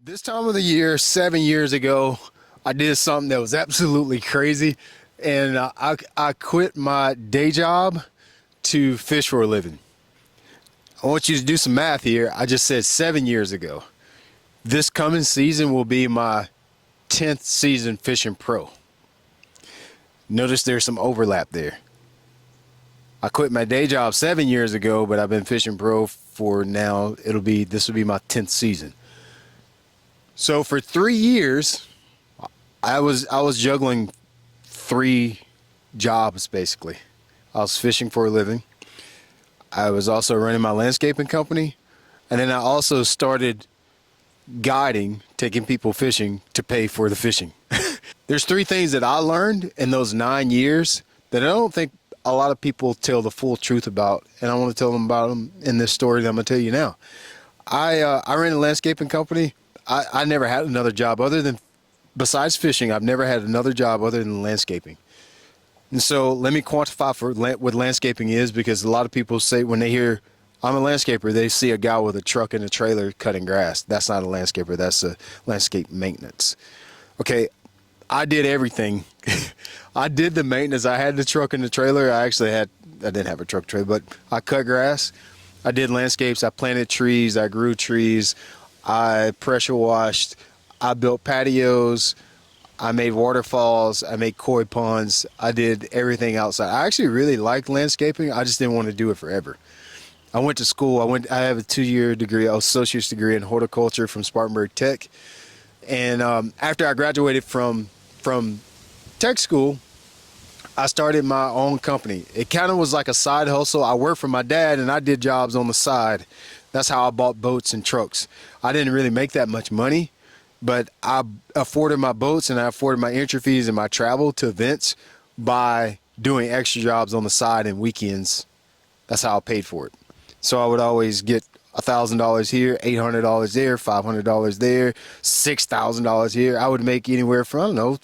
This time of the year, 7 years ago, I did something that was absolutely crazy, and I quit my day job to fish for a living. I want you to do some math here. I just said 7 years ago. This coming season will be my 10th season fishing pro. Notice there's some overlap there. I quit my day job 7 years ago, but I've been fishing pro for now. This will be my 10th season. So for 3 years, I was juggling three jobs basically. I was fishing for a living. I was also running my landscaping company, and then I also started guiding, taking people fishing to pay for the fishing. There's three things that I learned in those 9 years that I don't think a lot of people tell the full truth about, and I want to tell them about them in this story that I'm going to tell you now. I ran a landscaping company. I never had another job besides fishing. I've never had another job other than landscaping. And so let me quantify what landscaping is, because a lot of people say when they hear I'm a landscaper, they see a guy with a truck and a trailer cutting grass. That's not a landscaper. That's a landscape maintenance. Okay, I did everything. I did the maintenance. I had the truck and the trailer. I didn't have a truck trailer, but I cut grass. I did landscapes. I planted trees. I grew trees. I pressure washed. I built patios. I made waterfalls. I made koi ponds. I did everything outside. I actually really liked landscaping. I just didn't want to do it forever. I went to school. I have a 2-year degree, associate's degree in horticulture from Spartanburg Tech. And after I graduated from tech school, I started my own company. It kind of was like a side hustle. I worked for my dad and I did jobs on the side. That's how I bought boats and trucks. I didn't really make that much money, but I afforded my boats and I afforded my entry fees and my travel to events by doing extra jobs on the side and weekends. That's how I paid for it. So I would always get $1,000 here, $800 there, $500 there, $6,000 here. I would make anywhere from, I don't know,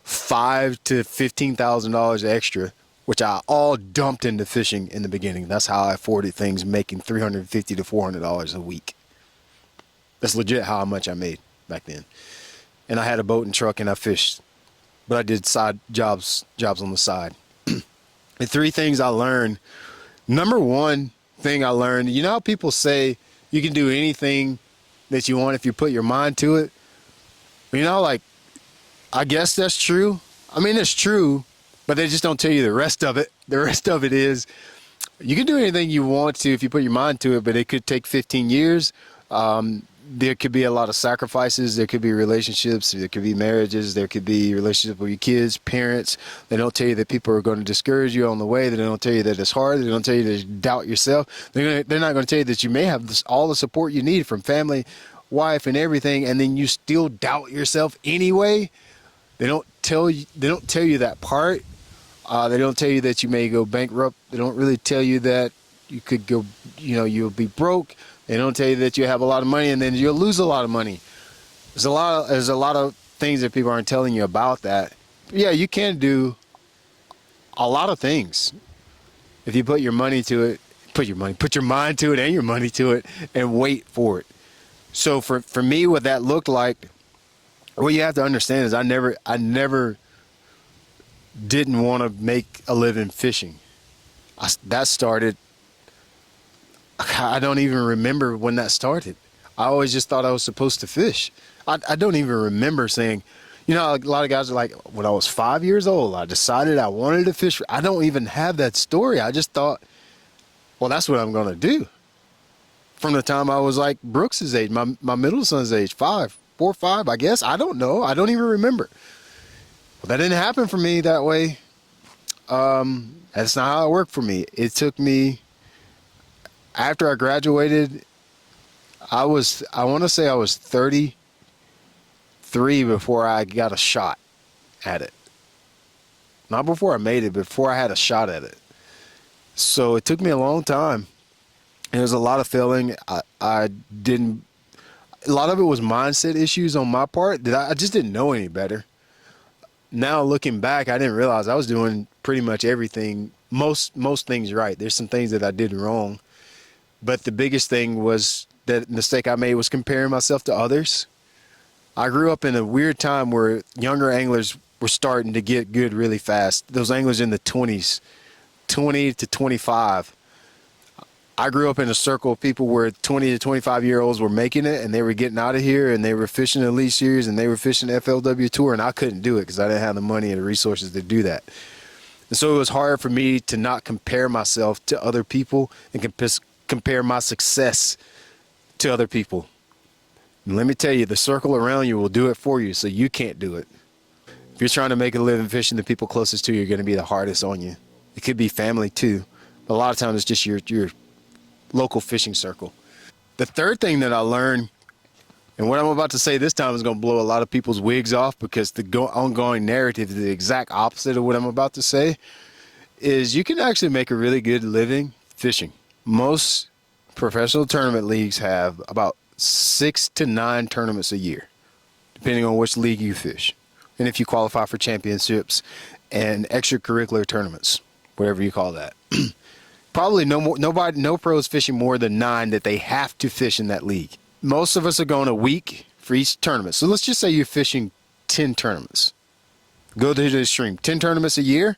$5,000 to $15,000 extra, which I all dumped into fishing in the beginning. That's how I afforded things, making $350 to $400 a week. That's legit how much I made back then. And I had a boat and truck and I fished, but I did side jobs on the side. The three things I learned. Number one thing I learned, you know how people say you can do anything that you want if you put your mind to it? You know, like, I guess that's true. I mean, it's true, but they just don't tell you the rest of it. The rest of it is you can do anything you want to if you put your mind to it, but it could take 15 years. There could be a lot of sacrifices. There could be relationships. There could be marriages. There could be relationships with your kids, parents. They don't tell you that people are going to discourage you on the way. They don't tell you that it's hard. They don't tell you to doubt yourself. They're not going to tell you that you may have all the support you need from family, wife, and everything, and then you still doubt yourself anyway. They don't tell you that part. They don't tell you that you may go bankrupt. They don't really tell you that you could go, you'll be broke. They don't tell you that you have a lot of money and then you'll lose a lot of money. There's a lot of things that people aren't telling you about that. Yeah, you can do a lot of things if you put your money to it, put your mind to it and your money to it and wait for it. So for me, what that looked like, what you have to understand is I never didn't want to make a living fishing. That started, I don't even remember when that started. I always just thought I was supposed to fish. I don't even remember saying, a lot of guys are like, when I was 5 years old, I decided I wanted to fish. I don't even have that story. I just thought, well, that's what I'm going to do. From the time I was like Brooks's age, my middle son's age, 4 or 5, I guess. I don't know. I don't even remember. But that didn't happen for me that way. That's not how it worked for me. It took me, after I graduated, I want to say I was 33 before I got a shot at it. Not before I made it, but before I had a shot at it. So it took me a long time. There was a lot of failing. A lot of it was mindset issues on my part that I just didn't know any better. Now looking back, I didn't realize I was doing pretty much everything, most things right. There's some things that I did wrong. But the biggest thing was that mistake I made was comparing myself to others. I grew up in a weird time where younger anglers were starting to get good really fast. Those anglers in the 20s, 20 to 25. I grew up in a circle of people where 20 to 25-year-olds were making it, and they were getting out of here, and they were fishing the Elite Series, and they were fishing the FLW Tour, and I couldn't do it because I didn't have the money and the resources to do that. And so it was hard for me to not compare myself to other people and compare my success to other people. And let me tell you, the circle around you will do it for you, so you can't do it. If you're trying to make a living fishing, the people closest to you are going to be the hardest on you. It could be family too, but a lot of times it's just your local fishing circle. The third thing that I learned, and what I'm about to say this time is going to blow a lot of people's wigs off because the ongoing narrative is the exact opposite of what I'm about to say, is you can actually make a really good living fishing. Most professional tournament leagues have about 6 to 9 tournaments a year, depending on which league you fish. And if you qualify for championships and extracurricular tournaments, whatever you call that. Probably no pros fishing more than 9 that they have to fish in that league. Most of us are going a week for each tournament. So let's just say you're fishing 10 tournaments. Go to the extreme. 10 tournaments a year,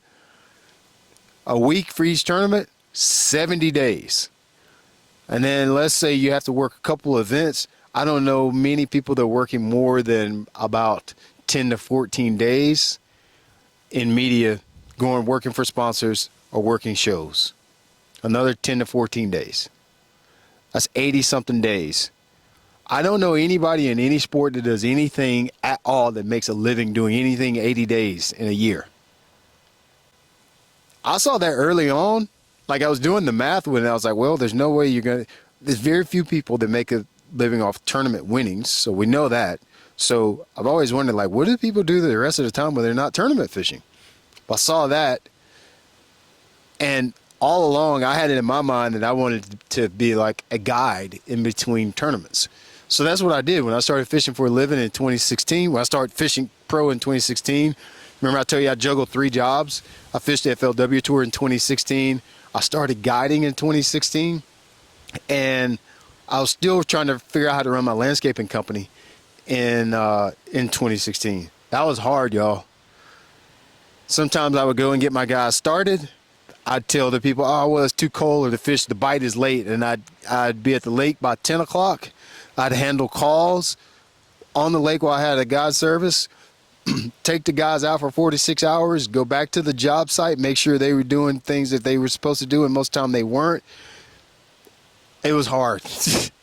a week for each tournament, 70 days. And then let's say you have to work a couple events. I don't know many people that are working more than about 10 to 14 days in media, working for sponsors or working shows. Another 10 to 14 days. That's 80-something days. I don't know anybody in any sport that does anything at all that makes a living doing anything 80 days in a year. I saw that early on. Like, I was doing the math when I was like, well, there's no way you're going to... There's very few people that make a living off tournament winnings, so we know that. So I've always wondered, like, what do people do the rest of the time when they're not tournament fishing? I saw that, and all along, I had it in my mind that I wanted to be like a guide in between tournaments. So that's what I did when I started fishing for a living in 2016. When I started fishing pro in 2016, remember I told you I juggled 3 jobs? I fished the FLW Tour in 2016. I started guiding in 2016. And I was still trying to figure out how to run my landscaping company in 2016. That was hard, y'all. Sometimes I would go and get my guys started. I'd tell the people, oh, well, it's too cold or the bite is late. And I'd be at the lake by 10 o'clock. I'd handle calls on the lake while I had a guide service, take the guys out for 46 hours, go back to the job site, make sure they were doing things that they were supposed to do, and most of the time they weren't. It was hard.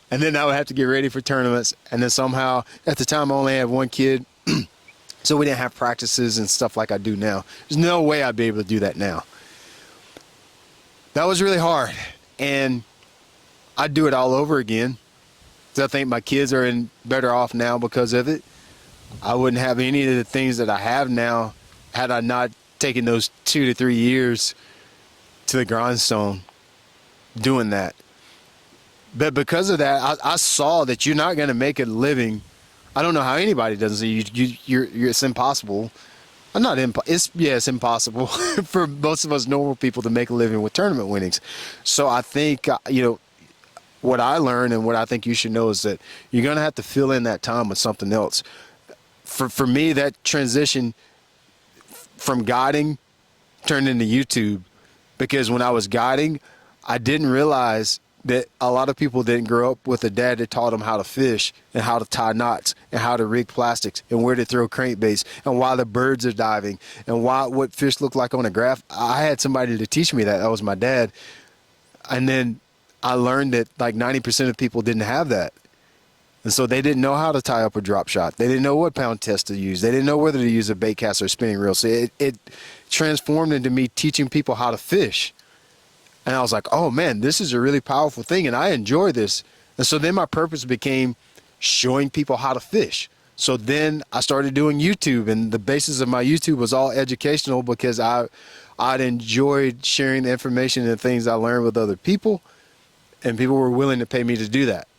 And then I would have to get ready for tournaments. And then somehow, at the time, I only had 1 kid, so we didn't have practices and stuff like I do now. There's no way I'd be able to do that now. That was really hard, and I'd do it all over again. So I think my kids are better off now because of it. I wouldn't have any of the things that I have now had I not taken those 2 to 3 years to the grindstone doing that. But because of that, I saw that you're not going to make a living. I don't know how anybody does it. It's impossible. It's impossible for most of us normal people to make a living with tournament winnings. So I think, what I learned and what I think you should know is that you're going to have to fill in that time with something else. For me, that transition from guiding turned into YouTube, because when I was guiding, I didn't realize that a lot of people didn't grow up with a dad that taught them how to fish and how to tie knots and how to rig plastics and where to throw crankbaits and why the birds are diving and what fish look like on a graph. I had somebody to teach me that. That was my dad. And then I learned that like 90% of people didn't have that. And so they didn't know how to tie up a drop shot. They didn't know what pound test to use. They didn't know whether to use a bait cast or a spinning reel. So it transformed into me teaching people how to fish. And I was like, oh man, this is a really powerful thing, and I enjoy this. And so then my purpose became showing people how to fish. So then I started doing YouTube, and the basis of my YouTube was all educational because I'd enjoyed sharing the information and things I learned with other people, and people were willing to pay me to do that.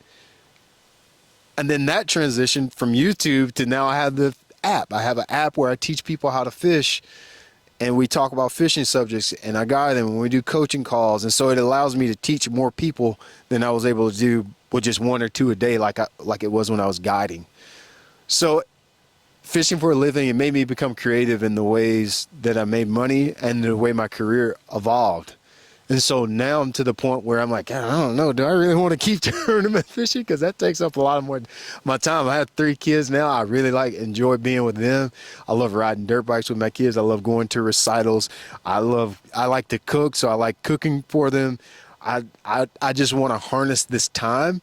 And then that transitioned from YouTube to now I have the app. I have an app where I teach people how to fish, and we talk about fishing subjects, and I guide them, and we do coaching calls. And so it allows me to teach more people than I was able to do with just 1 or 2 a day like it was when I was guiding. So fishing for a living, it made me become creative in the ways that I made money and the way my career evolved. And so now I'm to the point where I'm like, I don't know, do I really want to keep tournament fishing? Because that takes up a lot of more my time. I have 3 kids now. I really enjoy being with them. I love riding dirt bikes with my kids. I love going to recitals. I like to cook, so I like cooking for them. I just want to harness this time.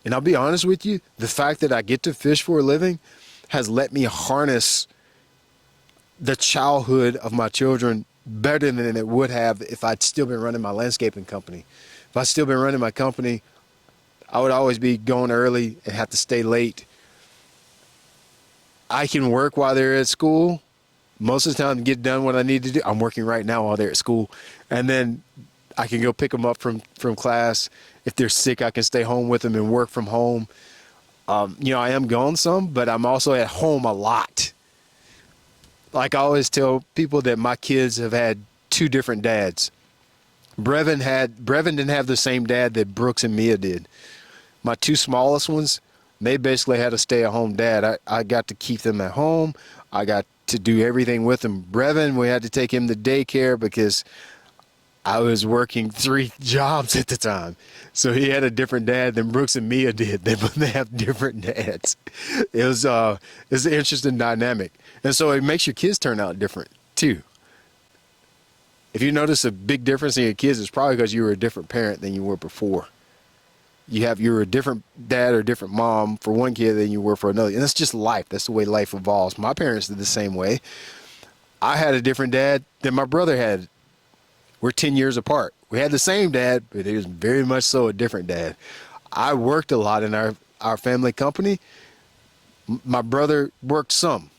And I'll be honest with you, the fact that I get to fish for a living has let me harness the childhood of my children better than it would have if I'd still been running my landscaping company. If I'd still been running my company, I would always be going early and have to stay late. I can work while they're at school. Most of the time, get done what I need to do. I'm working right now while they're at school. And then I can go pick them up from class. If they're sick, I can stay home with them and work from home. I am gone some, but I'm also at home a lot. Like I always tell people that my kids have had 2 different dads. Brevin didn't have the same dad that Brooks and Mia did. My 2 smallest ones, they basically had a stay-at-home dad. I got to keep them at home. I got to do everything with them. Brevin, we had to take him to daycare because I was working 3 jobs at the time. So he had a different dad than Brooks and Mia did. They have different dads. It's an interesting dynamic. And so it makes your kids turn out different too. If you notice a big difference in your kids, it's probably because you were a different parent than you were before. You were a different dad or a different mom for one kid than you were for another. And that's just life. That's the way life evolves. My parents did the same way. I had a different dad than my brother had. We're 10 years apart. We had the same dad, but he was very much so a different dad. I worked a lot in our family company. My brother worked some.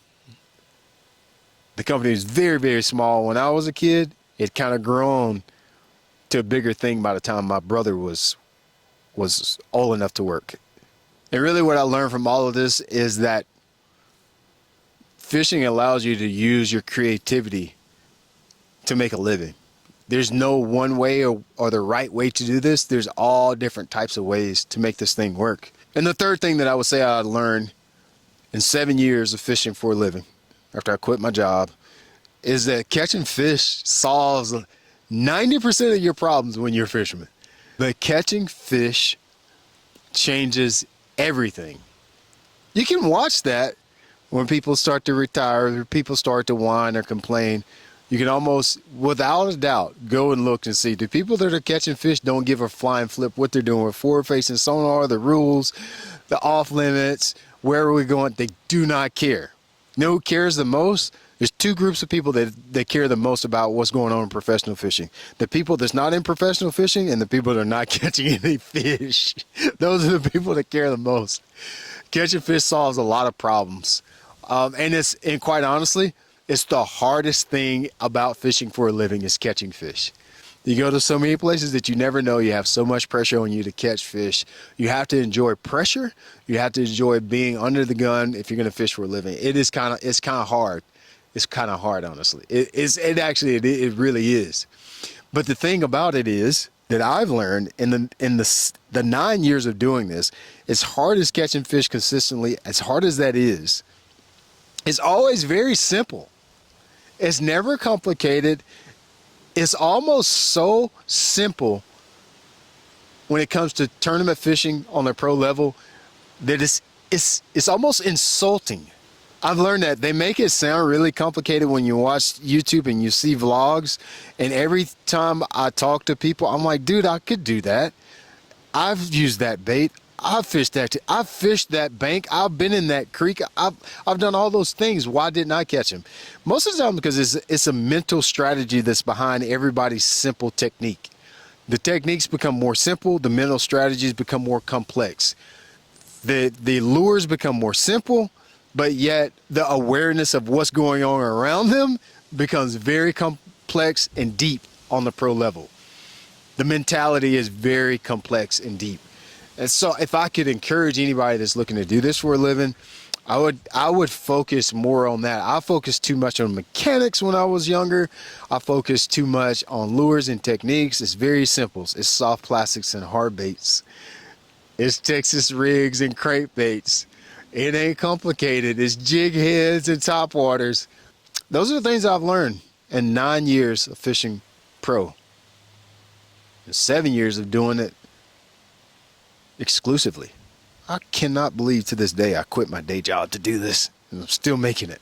The company was very, very small. When I was a kid, it kind of grown to a bigger thing by the time my brother was old enough to work. And really what I learned from all of this is that fishing allows you to use your creativity to make a living. There's no one way or the right way to do this. There's all different types of ways to make this thing work. And the third thing that I would say I learned in 7 years of fishing for a living, after I quit my job, is that catching fish solves 90% of your problems when you're a fisherman. But catching fish changes everything. You can watch that when people start to retire, or people start to whine or complain. You can almost, without a doubt, go and look and see. The people that are catching fish don't give a flying flip what they're doing with forward-facing sonar, the rules, the off limits, where are we going. They do not care. You know who cares the most? There's 2 groups of people that care the most about what's going on in professional fishing. The people that's not in professional fishing and the people that are not catching any fish. Those are the people that care the most. Catching fish solves a lot of problems. And quite honestly, it's the hardest thing about fishing for a living is catching fish. You go to so many places that you never know. You have so much pressure on you to catch fish. You have to enjoy pressure. You have to enjoy being under the gun if you're going to fish for a living. It's kind of hard. It's kind of hard, honestly. It really is. But the thing about it is that I've learned in the 9 years of doing this, as hard as catching fish consistently, as hard as that is, it's always very simple. It's never complicated. It's almost so simple when it comes to tournament fishing on the pro level that it's almost insulting. I've learned that they make it sound really complicated when you watch YouTube and you see vlogs. And every time I talk to people, I'm like, dude, I could do that. I've used that bait. I've fished that. I've fished that bank. I've been in that creek. I've done all those things. Why didn't I catch him? Most of the time because it's a mental strategy that's behind everybody's simple technique. The techniques become more simple. The mental strategies become more complex. The lures become more simple, but yet the awareness of what's going on around them becomes very complex and deep on the pro level. The mentality is very complex and deep. And so if I could encourage anybody that's looking to do this for a living, I would focus more on that. I focused too much on mechanics when I was younger. I focused too much on lures and techniques. It's very simple. It's soft plastics and hard baits. It's Texas rigs and crankbaits. It ain't complicated. It's jig heads and top waters. Those are the things I've learned in 9 years of fishing pro. And 7 years of doing it exclusively. I cannot believe to this day I quit my day job to do this, and I'm still making it.